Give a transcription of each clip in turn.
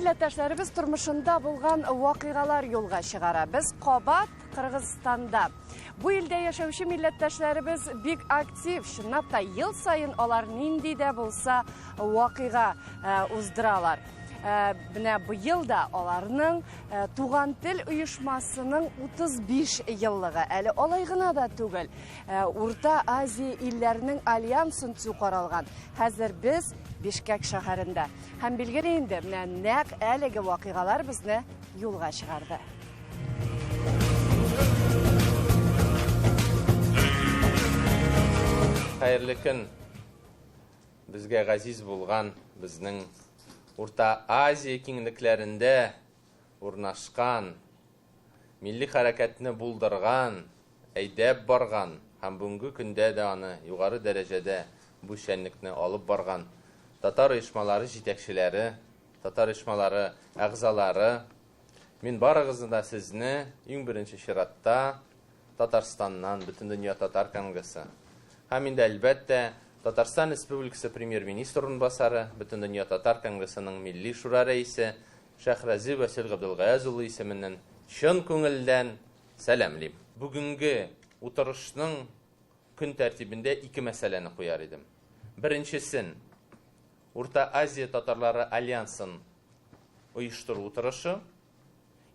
милләттәшләребез тормышында булган вакыйгалар юлга чыгара. Без Кабат, Кыргызстанда. Бу илдә яшәүче милләттәшләребез бик актив, чынлап та ел сайын алар нинди дә булса вакыйга уздыралар. Менә бу елда аларның туган тел оешмасының 35 еллыгы. Әле алай гына да түгел. Урта Азия илләренең альянсын төзү каралган. Хәзер без Бишкек шәһәрендә. Һәм билгеле инде, менә нәкъ әлеге вакыйгалар безне юлга чыгарды. Хәерле көн. Безгә газиз булган безнең Урта Азия киңлекләрендә урнашкан, милли хәрәкәтне булдырган, әйдәп барган һәм бүгенге көндә дә аны югары дәрәҗәдә бу шәнлекне алып барган татар оешмалары җитәкчеләре, татар оешмалары әгъзалары, мин барыгызны да сезне иң беренче чиратта Татарстаннан, бөтен дөнья татар конгрессы һәм инде әлбәттә Татарстан Республикасы премьер-министр урынбасары, бөтен дөнья татар конгрессының милли шура рәисе Шәһрәзи Васил Габдулгаяз улы исеменнән чын күңелдән сәламлыйм. Бүгенге утырышның көн тәртибендә ике мәсьәләне куяр идем. Беренчесен Урта Азия татарлары альянсын оештыру утырышы,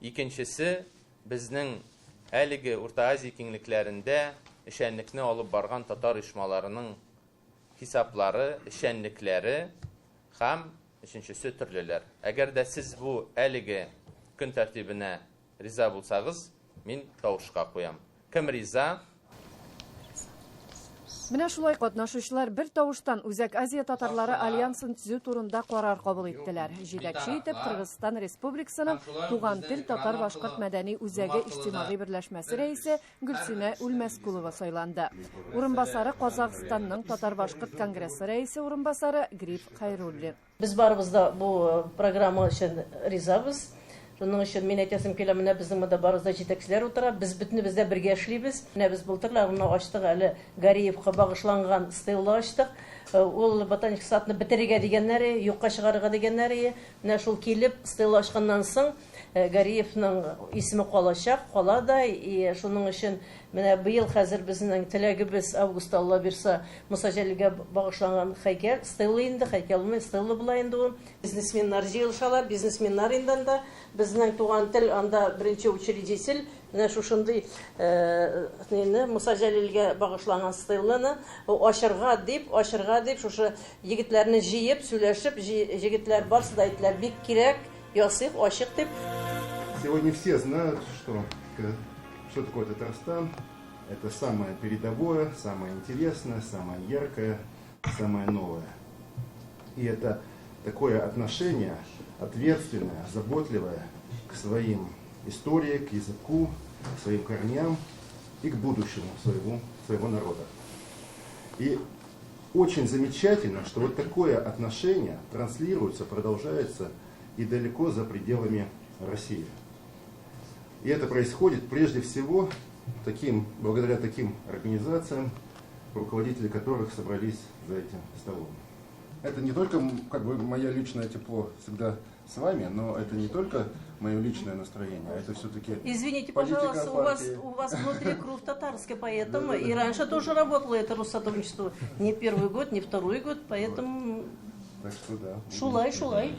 икенчесе безнең әлеге Урта Азия киңлекләрендә эшчәнлекне алып барган татар оешмаларының хисаплары, эшчәнлекләре һәм өченчесе төрлеләр. Әгәр дә сез бу әлеге көн тәртибенә риза булсагыз, мин тавышка куям. Кем риза? Менә шулай катнашучылар бер тавыштан Үзәк Азия татарлары альянсын төзү турында карар кабул иттеләр. Җитәкче итеп Кыргызстан Республикасының Туган тел татар башкорт мәдәни үзәге иҗтимагый берләшмәсе рәисе Гөлсинә Үлмәскулова сайланды. Урынбасары Казакъстанның татар башкорт конгрессы рәисе урынбасары Гриф Хайруллин. Без барыбызда бу программа өчен ризабыз. Шуның өчен мин әйтәсем килә, менә безнең монда барыбызда җитәкчеләр утыра, без бөтенебездә бергә эшлибез. Менә без былтырларны ачтык, әле Гариевка багышланган стелла ачтык. Ул ботаник садны бетерергә дигәннәре, юкка чыгарырга дигәннәре, менә шул килеп стелла ачканнан соң Гариевның исеме калачак, кала да, шуның өчен менә быел хәзер безнең теләгебез августта Алла бирсә Муса Җәлилгә багышланган һәйкәл, стелла инде, һәйкәлме стелла була инде ул. Бизнесменнар җыелышалар, бизнесменнар инде анда безнең туган тел анда беренче учредитель, менә шушындый Муса Җәлилгә багышланган стелланы ачырга дип шушы егетләрне җыеп, сөйләшеп, егетләр барсы да әйттеләр, бик кирәк, ясыйк, ачык дип. Сегодня все знают, что такое Татарстан. Это самое передовое, самое интересное, самое яркое, самое новое. И это такое отношение ответственное, заботливое к своим истории, к языку, к своим корням и к будущему своего народа. И очень замечательно, что вот такое отношение транслируется, продолжается и далеко за пределами России. И это происходит прежде всего благодаря таким организациям, руководители которых собрались за этим столом. Это не только мое личное тепло всегда с вами, но это не только мое личное настроение, а это все-таки Извините, пожалуйста, у вас внутри кровь татарская, поэтому и раньше тоже работало это Россотрудничество. Не первый год, не второй год, поэтому... Шулай.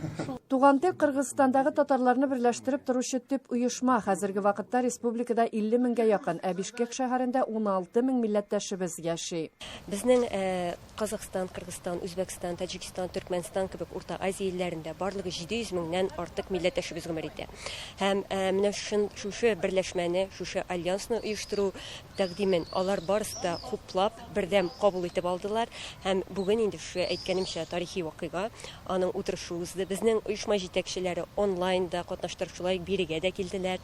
Туган тел Кыргызстандагы татарларны берләштереп торучы төп оешма хәзерге вакытта республикада 50 меңгә якын, ә Бишкек шәһәрендә 16 мең милләттәшебез яши. Безнең Казакъстан, Кыргызстан, Үзбәкстан, Таҗикстан, Төркмәнстан кебек Урта Азия илләрендә барлыгы 700 меңнән артык милләттәшебез гомер итә. Һәм менә шушы берләшмәне, шушы альянсны оештыру тәкъдимен алар барысы да хуплап, бердәм кабул итеп алдылар. Һәм бүген инде шу әйткәнемчә тарихи вакыйга, аның утырышы узды. Безнең оешма җитәкчеләре онлайнда катнаштыручылар бирегә дә килделәр.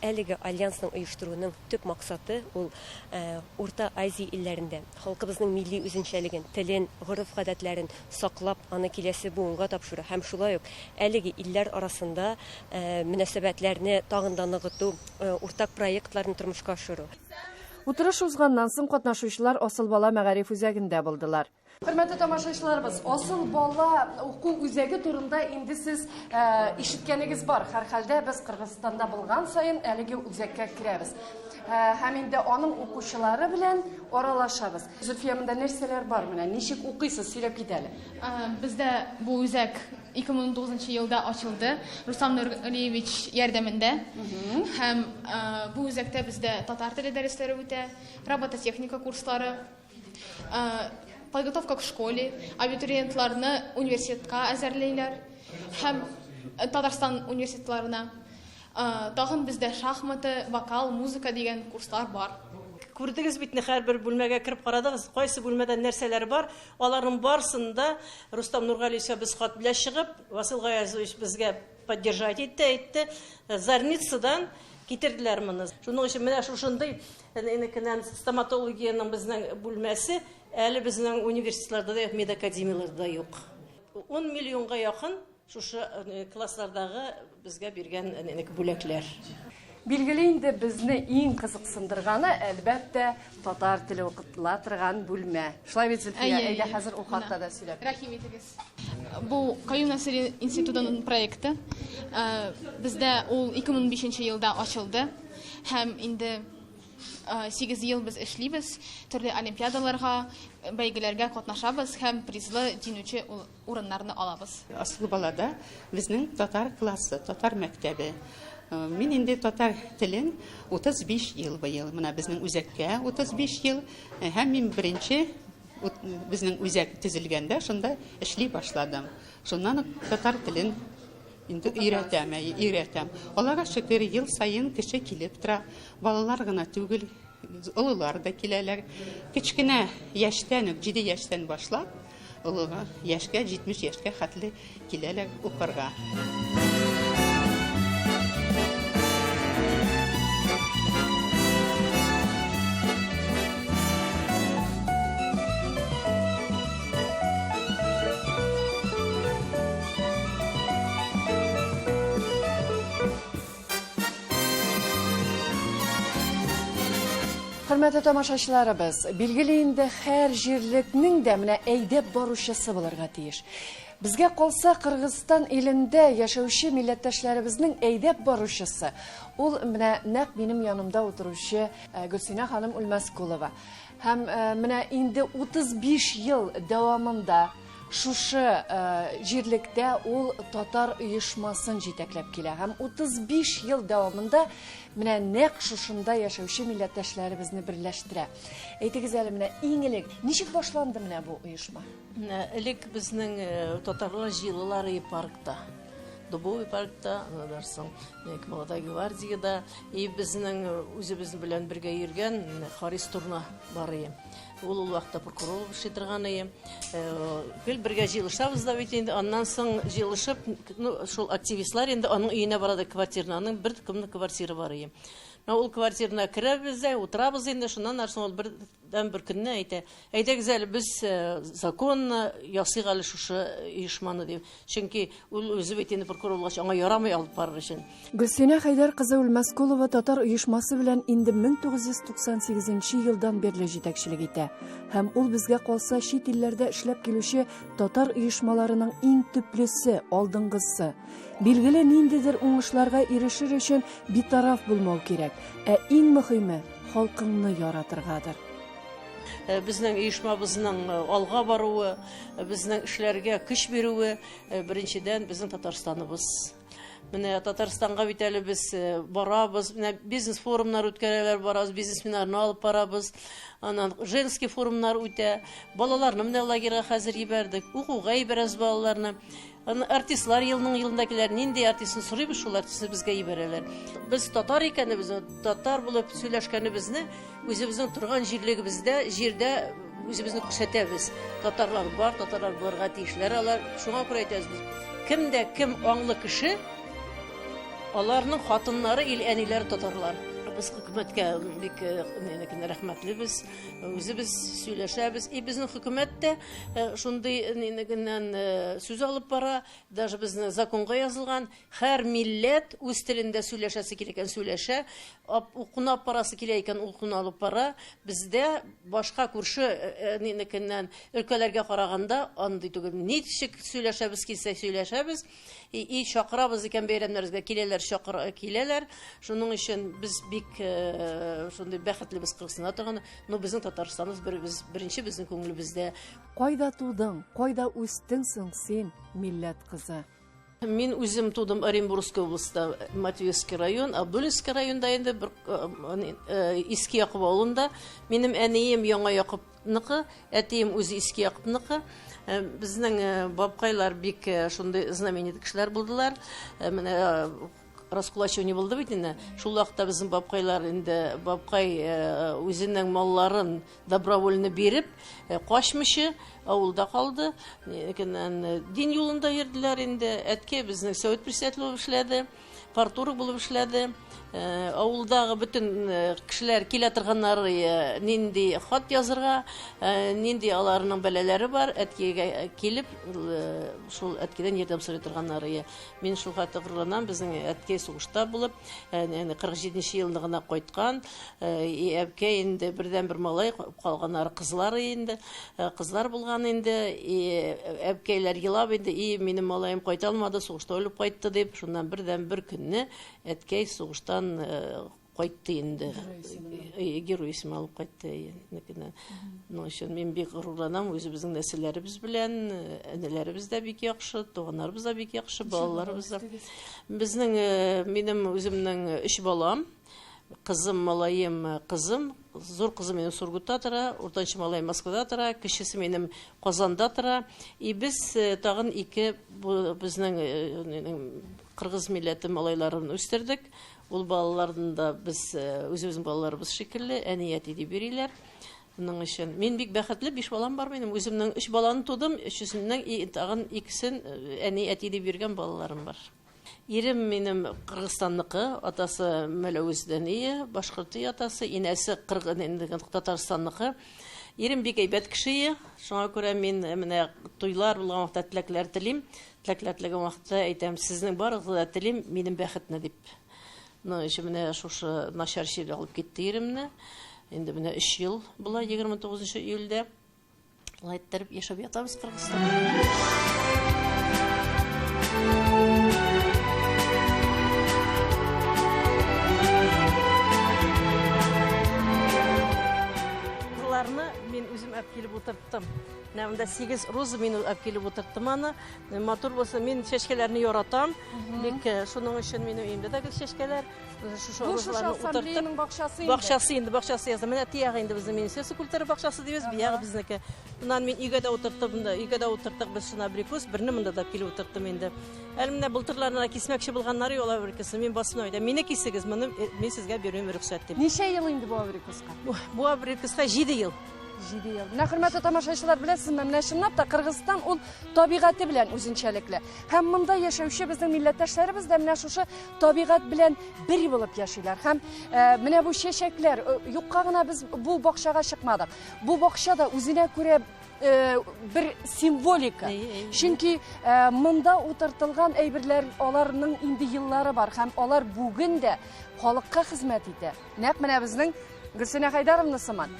Әлеге альянсның оештыруның төп максаты ул Урта Азия илләрендә халкыбызның милли үзенчәлеген, телен, гореф-гадәтләрен саклап, аны киләсе буынга тапшыру һәм шулай ук әлеге илләр арасында мөнәсәбәтләрне тагын да ныгыту, уртак проектларны тормышка ашыру. Утырыш узганнан соң катнашучылар Асыл бала мәгариф үзәгендә булдылар. Hürmetli tamaşaçılarımız, asıl bala oku üzəgi turunda indi siz işitkəniniz var. Hər halda biz Qırğızstanda bulğan sayın əligi üzəkə kirəbiz. Həm indi onun oquşuları bilen oralaşabız. Zülfiyəmində nərsələr var mı? Nişik oquysiz, söyləyib gedəli. Bizdə bu üzək 2009 yılda açıldı. Rustam Nuralievich yardımında. Hem bu üzəkdə bizdə tatar dili dərsləri üte, robototexnika kursları, подготовка к школе, абитуриентларны университетка әзерлейләр. Һәм Татарстан университетларына тагын бездә шахматы, вокал, музыка дигән курслар бар. Күрдегез бит, һәрбер бүлмәгә кирип карадыгыз, кайсы бүлмәдә нәрсәләр бар. Аларның барысында Рустам Нургалиевичка без хат белән чыгып, Васил Гаязович безгә поддержать итте. Зарницадан китерделәр моны. Шуның өчен менә шушындый стоматологиянең безнең бүлмәсе әле безнең университетларда да, медакадемияларда да юк. 10 миллионга якын шушы класслардагы безгә биргән бүләкләр. Билгеле инде безне иң кызыксындырганы әлбәттә татар теле укытыла торган бүлмә. Шулай бит Зөлфия, әйдә хәзер ул хакта да сөйләп. Рәхим итегез. Бу Каюм Насыри институтының проекты. Бездә ул 2005 елда ачылды. Һәм инде 8 ел без эшлибез, төрле олимпиадаларга, бәйгеләргә катнашабыз һәм призлы җиңүче урыннарны алабыз. Асыл балада безнең татар классы, татар мәктәбе. Мин инде татар телен 35 ел быел. Менә безнең үзәккә 35 ел. Һәм мин беренче безнең үзәк төзелгәндә шунда эшли башладым. Шуннан татар телен инде өйрәтәм. Аларга шөкер, ел сайын кеше килеп тора. Балалар гына түгел, олылар да киләләр. Кичкенә яшьтән, 7 яшьтән башлап, олыга яшькә, 70 яшькә хәтле киләләр укырга. Hürmetli tamaşaçılarыбыз, билгеле инде һәр җирлекнең дә менә әйдәп баручысы булырга тиеш. Безгә калса, Кыргызстан илендә яшәүче милләттәшләребезнең әйдәп баручысы. Ул менә нәкъ минем янымда утыручы Гөлсинә ханым Үлмәскулова. Һәм менә инде 35 ел дәвамында шушы җирлектә ул татар оешмасын җитәкләп килә. Һәм 35 ел дәвамында менә нәкъ шушында яшәүче милләттәшләребезне берләштерә. Әйтегез әле, менә иң элек ничек башланды менә бу оешма? Элек безнең татарлар җыелалар паркта. Дубовый паркта, дарсың, Молодая гвардиядә, и безнең үзебез белән бергә йөргән Харис Турна бар иде. Ул вакытта прокурор эшли торган иде. Бергә җыелышабыз да бит инде, аннан соң җыелышып, шул активистлар инде аның өенә барады, квартираның бер кемнең квартирасы бар иде. Ул квартирына керәбез дә, утырабыз инде, шуннан соң ул бер көнне әйтә. Әйдәгез әле без законны ясыйк әле шушы оешманы дип. Чөнки ул үзе бит инде прокурор булгач аңа ярамый алып барыр өчен. Гөлсинә Хәйдәр кызы Үлмәскулова татар оешмасы белән инде 1998 елдан бирле җитәкчелек итә. Һәм ул безгә калса чит илләрдә эшләп килүче татар оешмаларының иң төплесе, алдынгысы. Билгеле, ниндидер уңышларга ирешер өчен битараф булмау кирәк. Ә иң мөһиме халкыңны яратыргадыр. Безнең оешмабызның алга баруы, безнең эшләргә көч бирүе, беренчедән безнең Татарстаныбыз. Менә Татарстанга бит әле без барабыз, менә бизнес форумнар үткәрәләр, барабыз, бизнесменнарны алып барабыз. Аннан женский форумнар үтә. Балаларны менә лагерьга хәзер җибәрдек. Укуга җибәрәбез балаларны. Артистлар елында нинди артистны сорыйбыз, шул артистны безгә җибәрәләр. Без татар икәнебезне, татар булып сөйләшкәнебезне үзебезнең торган җирдә үзебезне күрсәтәбез. Татарлар бар, татарлар булырга тиешләр алар. Шуңа күрә әйтәбез без. Кемдә кем аңлы кеше, аларның хатыннары, ил әниләре татарлар. Biz хөкүмәткә бик рәхмәтлебез. Үзебез сөйләшәбез. Безнең хөкүмәт тә шундый сүз алып бара. Даже безнең законга язылган һәр милләт үз телендә сөйләшәсе кирәк икән сөйләшә. Укуна парасы килә икән укуна алып бара. Бездә башка күрше өлкәләргә караганда андый түгел. Ничек сөйләшәбез килсә сөйләшәбез. Чакырабыз икән бәйрәмнәргә киләләр. Шуның өчен без бик шундый бәхетлебез Кыргызстанда торган. Безнең Татарстаныбыз беренче безнең күңелебездә. Кайда тудың, кайда үстең соң син, милләт кызы? Мин үзем тудым Оренбургская областта, Матвеевский район, Абдулинский районда инде бер Иске Якуб авылында. Минем әнием Яңа Якубныкы, әтием үзе Иске Якубныкы. Безнең бабкайлар бик шундый знаменитый кешеләр булдылар. Менә раскулачивание булды бит инде. Шул вакытта безнең бабкайлар инде бабкай үзенең малларын добровольно биреп, качмыйча авылда калды. Дин юлында йөрделәр инде. Әткәй безнең совет председателе булып эшләде, партург булып эшләде. Авылдагы бөтен кешеләр килә торганнары нинди хат язырга, нинди аларның бәләләре бар, әткәйгә килеп, шул әткәйдән ярдәм сорый торганнары. Мин шул хатта кырганнан безнең әткәй сугышта булып, 47нче елда гына кайткан. Әткәй инде бердән бер малай калганнары кызлары инде, кызлар булган инде. Әткәйләр елап инде, минем малаем кайта алмады, сугышта үлеп кайтты дип, шуннан бердән бер көнне әткәй сугыштан кайтты инде. Герой исеме алып кайтты. Моның өчен мин бик горурланам үзебезнең нәселләребез белән, әниләребез дә бик яхшы, туганнарыбыз да бик яхшы, балаларыбыз да. Безнең минем үземнең 3 балам, кызым, малаем, кызым, зур кызым минем Сургутта тора, уртанчы малаем Москвада тора, кечесе минем Казанда тора. Без тагын 2 безнең Кыргыз милләте малайларын үстердек. Ул балаларны да без үзебезнең балаларыбыз шикелле әният итеп бириләр. Моның өчен мин бик бәхетле, 5 балам бар минем. Үземнең 3 баланы тудым, 3сенең тагын 2сен әният итеп биргән балаларым бар. Ирем минем Кыргызстанныкы, атасы Мәләүездән, башкорты атасы, инәсе Татарстанныкы. Ирем бик әйбәт кеше, шуңа күрә мин менә туйлар булган вакытта теләкләр телим. Теләкләр теләгән вакытта әйтәм, сезнең барыгызга да телим, минем бәхетне дип. Менә шушы начар җир алып китте иремне. Инде менә 3 ел була, 29 июльдә. Алай иттереп яшәп ятабыз Кыргызстанда. Мен үзем әпкелеп утырттым. Нәмдә 8 роза мин әпкелеп утырттым аны. Матур булса мин чәчкәләрне яратам. Бик шуның өчен минем өемдә дә чәчкәләр. Шушы розаларны утырттым. Бакчасы инде, бакчасы язды. Менә тиягы инде безнең Министерство культуры бакчасы дибез, биягы безнеке. Bundan min үйгә дә утырттым, үйгә дә утырттык без шуна абрикос, берне монда да килеп утырттым инде. Әле былтырларына кисмәкче булганнары юл абрикосы, мин басына әйтә, мине кисегез, моны мин сезгә бирәм рөхсәт дип. Ничә ел инде бу абрикоска? Бу абрикоска 7 ел. 7 ел. Менә хөрмәтле тамашачылар, беләсезме, менә чынлап та Кыргызстан ул табигаты белән үзенчәлекле. Һәм монда яшәүче безнең милләттәшләребез дә менә шушы табигать белән бер булып яшиләр. Һәм менә бу чәчәкләр, юкка гына без бу бакчага чыкмадык. Бу бакча да үзенә күрә bir simvolika. Чөнки монда утыртылган әйберләр аларның инде еллары бар һәм алар бүген дә халыкка хезмәт итә. Нәкъ менә безнең Гөлсинә Хайдаровна сыман.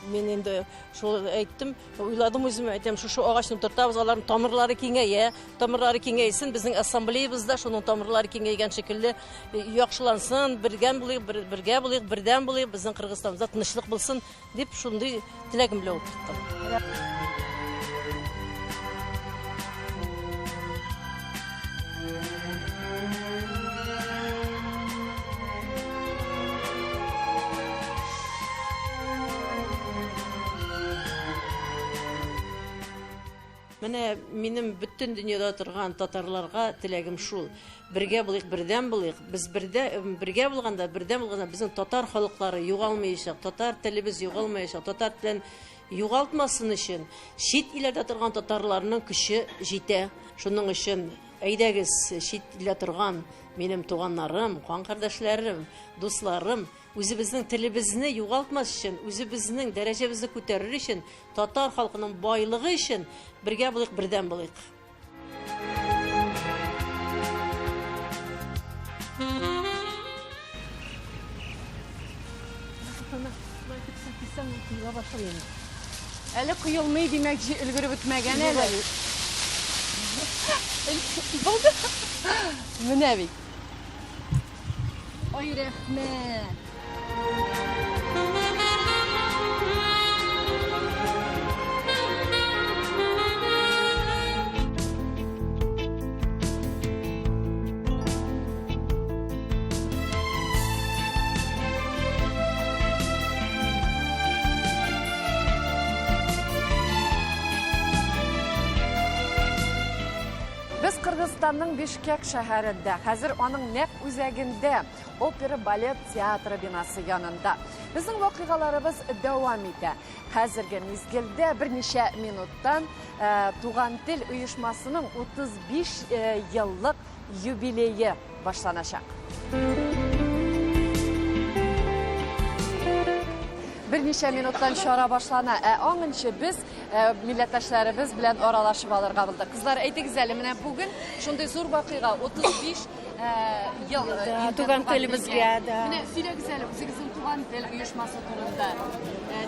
Мен инде шул әйттем, уйладым үзем, әйтәм, шушы агачны утыртабыз, аларның тамырлары киңәя, тамырлары киңәйсен, безнең ассамблеябызда шуның тамырлары киңәйгән шикелле яхшылансын, бергә булыйк, бердәм булыйк, безнең Кыргызстаныбызда тынычлык булсын дип шундый теләгем белән утырттым. Менә минем бөтен дөньяда торган татарларга теләгем шул. Бергә булыйк, бердәм булыйк. Без бергә булганда, безнең татар халыклары югалмаячак, татар телебез югалмаячак, татар телен югалтмасын өчен чит илләрдә торган татарларның көче җитә. Шуның өчен Әйдәгез, чит илдә торган минем туганнарым, кан кардәшләрем, дусларым, үзебезнең телебезне югалтмас өчен, үзебезнең дәрәҗәбезне күтәрер өчен, татар халкының байлыгы өчен бергә булыйк, бердәм булыйк. Әле кыйылмый димәк, өлгереп бетмәгән әле. Булды. Менә бит. Ой, рәхмәт. Biz Kırgızстанның Бишкек шәһәрендә, хәзер аның нәкъ үзәгендә, опера балет театры бинасы янында. Безнең вакыйгаларыбыз дәвам итә. Хәзерге мизгелдә берничә минуттан Туган тел оешмасының 35 еллык юбилее башланачак. Берничә минуттан чара башлана. Аңынчы без милләттәшләребез белән аралашып алырга булдык. Кызлар, әйтегез әле, менә бүген шундый зур вакыйга 35 ел Туган телебезгә, да. Менә сөйләгез әле, үзегезнең Туган тел оешмасы турында.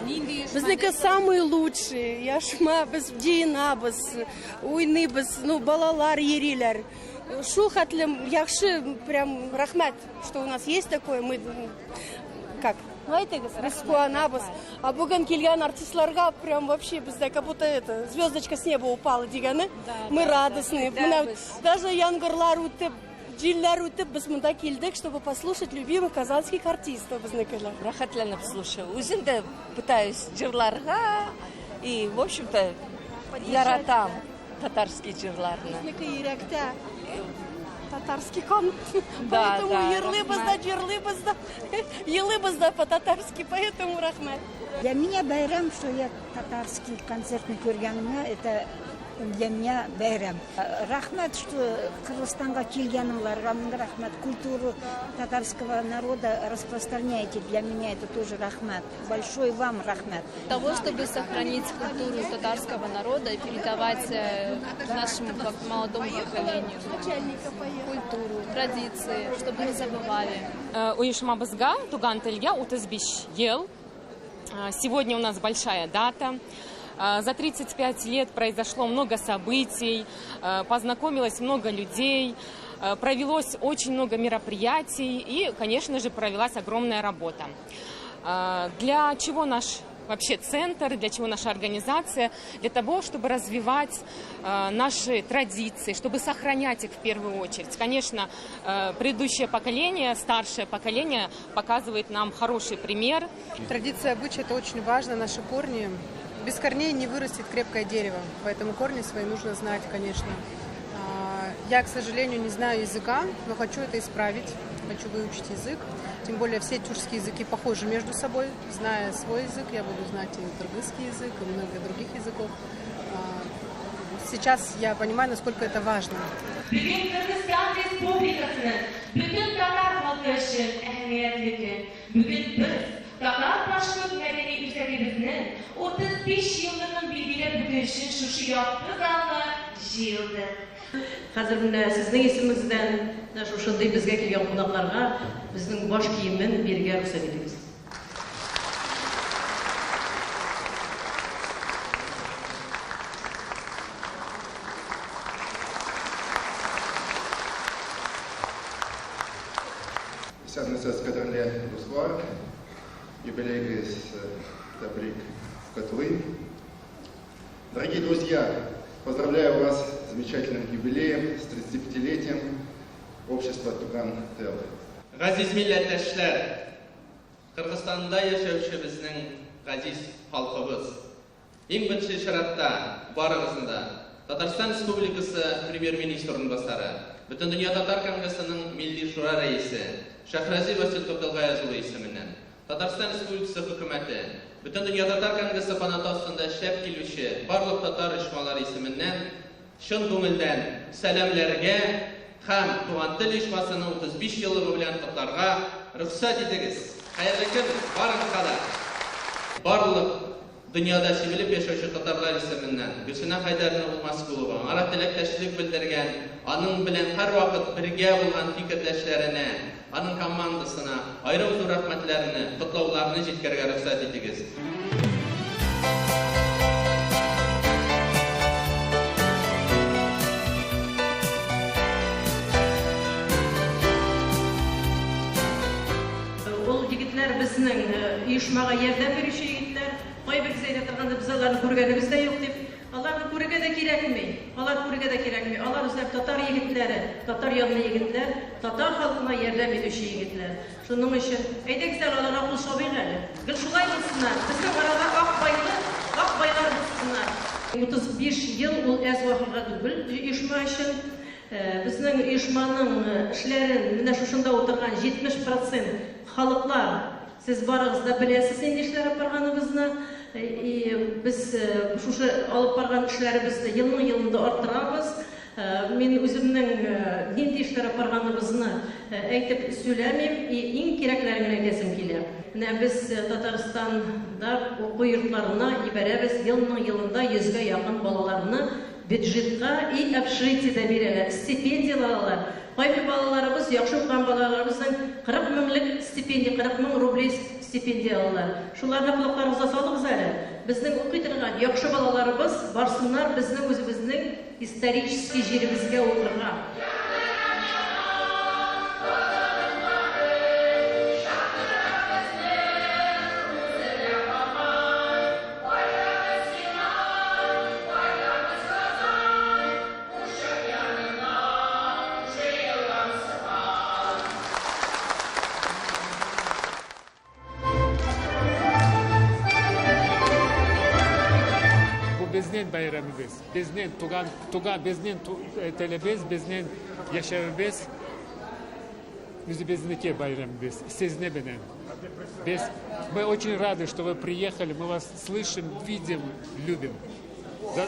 Нинди оешма? Безнеке самый лучший. Яшма, без җыенабыз, уйныйбыз, балалар йөриләр. Шул хәтлем яхшы, прям рәхмәт, что у нас есть такое. Мы как без куанабыз. А бүген килгән артистларга прям вообще бездә как будто звездочка с неба упала дигәне. Мы радостны. Даже яңгырлар үтеп, җилләр үтеп, без монда килдек, чтобы послушать любимых казанских артистов безнекеләр. Рәхәтләнеп слушаю. Үзем дә пытаюсь җырларга и, в общем-то, яратам татарский җырларны. Безнеке йөрәктә. Татарский кан. Поэтому елыбыз да по-татарски, поэтому рахмет. Для меня байрам, что я татарский концерт не көргәнемә, это для меня байрам. Рахмет, что Кыргызстанга килгәнеңләргә рахмет. Культуру татарского народа распространяете. Для меня это тоже рахмет. Большой вам рахмет. Того, чтобы сохранить культуру татарского народа и передавать нашему молодому поколению культуру, традиции, чтобы не забывали. Уйшмабызга, Туган телгә 35 ел. Сегодня у нас большая дата. За 35 лет произошло много событий, познакомилось много людей, провелось очень много мероприятий и, конечно же, провелась огромная работа. Для чего наш вообще центр, для чего наша организация? Для того, чтобы развивать наши традиции, чтобы сохранять их в первую очередь. Конечно, предыдущее поколение, старшее поколение показывает нам хороший пример. Традиция обычаи – это очень важно, наши корни. Без корней не вырастет крепкое дерево, поэтому корни свои нужно знать, конечно. Я, к сожалению, не знаю языка, но хочу это исправить, хочу выучить язык. Тем более все тюркские языки похожи между собой. Зная свой язык, я буду знать и кыргызский язык, и много других языков. Сейчас я понимаю, насколько это важно. Tatar Başkurt Medeni Üzərimizin 35 yılının bilgiyle bugün için şuşu yaptığı zalda jıyıldı. Хәзер менә сезнең исемегездән шушындый безгә килгән кунакларга безнең баш киемен бирергә рөхсәт итегез. Дорогие друзья, поздравляю вас с замечательным юбилеем, с 35-летием общества Туган Тел. Газиз милләттәшләр, Кыргызстанда яшәүче безнең газиз халкыбыз. Иң беренче чиратта барыгызны да Татарстан Республикасы премьер-министр урынбасары, Бөтен дөнья татар конгрессының милли шура рәисе Шәһрәзи Васил Абдулгаязов исеменнән, Татарстан Республикасы хөкүмәте, Бөтен дөнья татар конгрессы канаты астында эшләп килүче барлык татар оешмалары исеменнән шын көңілден сәлемлерге һәм туган тел оешмасының 35 еллыгы белән котларга рөхсәт итегез. Хәерле көн барыгызга да. Барлык дөньяда сибелеп яшәүче татарлар исеменнән Гөлсинә Хәйдәрова Улмаскулова аңа теләктәшлек белдергән, аның белән һәрвакыт бергә булган фикердәшләренә, аның командасына аерым зур рәхмәтләрне, котлауларны җиткерергә рөхсәт итегез. Безнең оешмага ярдәм бирүче егетләр, кайбер әйтә торганда без аларны күргәнебез дә юк дип, аларны күрергә дә кирәкми. Алар үзләр татар егетләре, татар янлы егетләр, татар халкына ярдәм итүче егетләр. Шуның өчен әйдәгез аларга кул сабыйк әле. Гел шулай булсыннар. Безнең арада ак байлар булсыннар. 35 ел ул әз вакытка түгел оешма өчен. Безнең оешманың эшләрен менә шушында утырган 70% халыклар. Siz barıгызда беләсез инде эшләр апарганыбызны. Без шушы алып барган эшләребезне елның-елында арттырабыз. Мин үземнең нинди эшләр апарганыбызны әйтеп сөйләмим, иң кирәкләрен әйтәсем килә. Менә без Татарстанда уку йортларына ибәрәбез, елның-елында 100гә якын балаларны бюджетка и общежитиедә бирәләр, стипендиялар алалар. Кайбер балаларыбыз, яхшы укыган балаларыбызның 40 меңлек стипендия, 40 мең рублей стипендия алалар. Шуларны кулакларыбызга салыгыз әле. Безнең укый торган яхшы балаларыбыз барсыннар безнең үзебезнең исторический җиребезгә укырга. Bizning bayramimiz, bizning tugan bizning telebez, bizning yaşarımız, bizniki bayramimiz. Siz ne bilin? Мы очень рады, что вы приехали, мы вас слышим, видим, любим.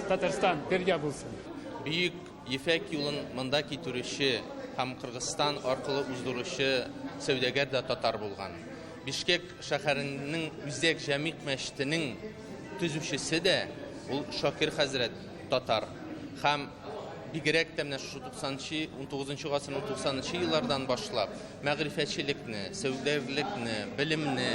Татарстан, берге булсын. Büyük Ефәк юлын монда китерүче һәм Кыргызстан аркылы уздыручы сәүдәгәр дә татар булган. Бишкек шәһәренең Үзәк Җәмигъ мәчетенең төзүчесе дә ул Шакир хәзрәт татар. Һәм бигрәк тә менә шу 19 гасырның 90-нчы еллардан башлап мәгърифәтчелекне, сәүдәгәрлекне, белемне,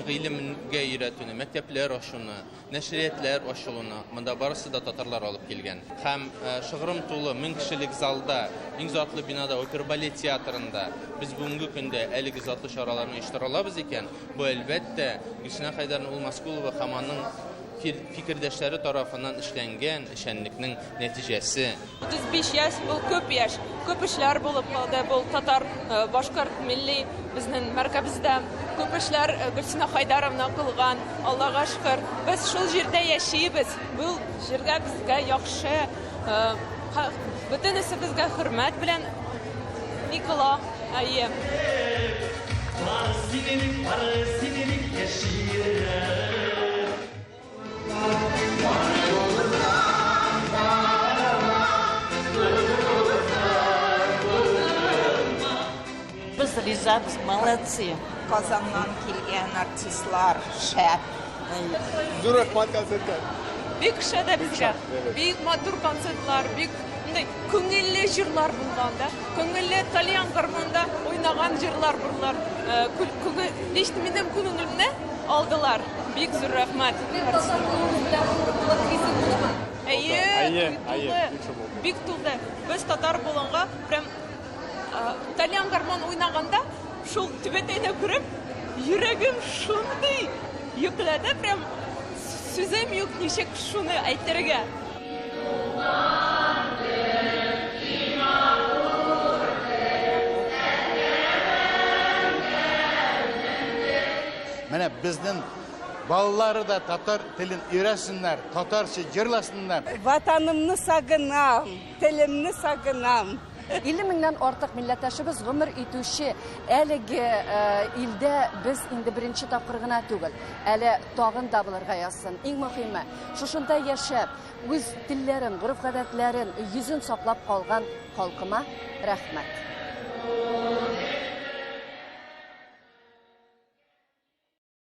гыйлемгә өйрәтүне, мәктәпләр ачуны, нәшриятләр ачылуны монда барысы да татарлар алып килгән. Һәм шыгрым тулы 1000 кешелек залда, иң затлы бинада опер-балет театрында без бүгенге көндә әлеге затлы чараларны оештыра алабыз икән, бу әлбәттә Гөлсинә Хәйдәрова Улмаскулова һәм аның fikirdaşları tarafından işlənən işənliknin nəticəsi. 35 yaş, bu köp yaş. Köp işlər bulub qaldı. Bu Tatar, Başkart milli bizning mərkəbizdə köp işlər Gülsina Xaydarovna qılğan. Allah'a şükür. Biz şul yerdə yaşayırıq. Bu yerdə bizə yaxşı, bütünüsü bizə hörmət bilən Nikola ayı. Sinelik yaşayırıq. Biz rızabız, молодцы. Kazandan kelgan artistlar, şəp. Zor rahmat konsertler. Büyük şədə bizə. Büyük matur konsertlar, büyük көңелле җырлар булганда, көңелле Талиян гармонда уйнаган җырлар бурлар. Минем күңелемне алдылар. Бик зур рәхмәт. Бик тулды. Без татар булганга, прям Талиян гармон уйнаганда, шул түбәтәйне күреп, йөрәгем шундый йөкләде, прям сүзем юк ничек шуны әйтергә. Менә безнең балалары да татар телен öğrensinler, tatarça jırlasınlar. Vatanımны сагынам, телемне сагынам. 50 меңнән артык милләттәшебез гомер итүче әлеге илдә без инде беренче тапкыр гына түгел, әле тагын да булырга язсын. Иң мөһиме, шушында яшәп, үз телләрен, гореф-гадәтләрен, йөзен саклап калган халкыма рәхмәт.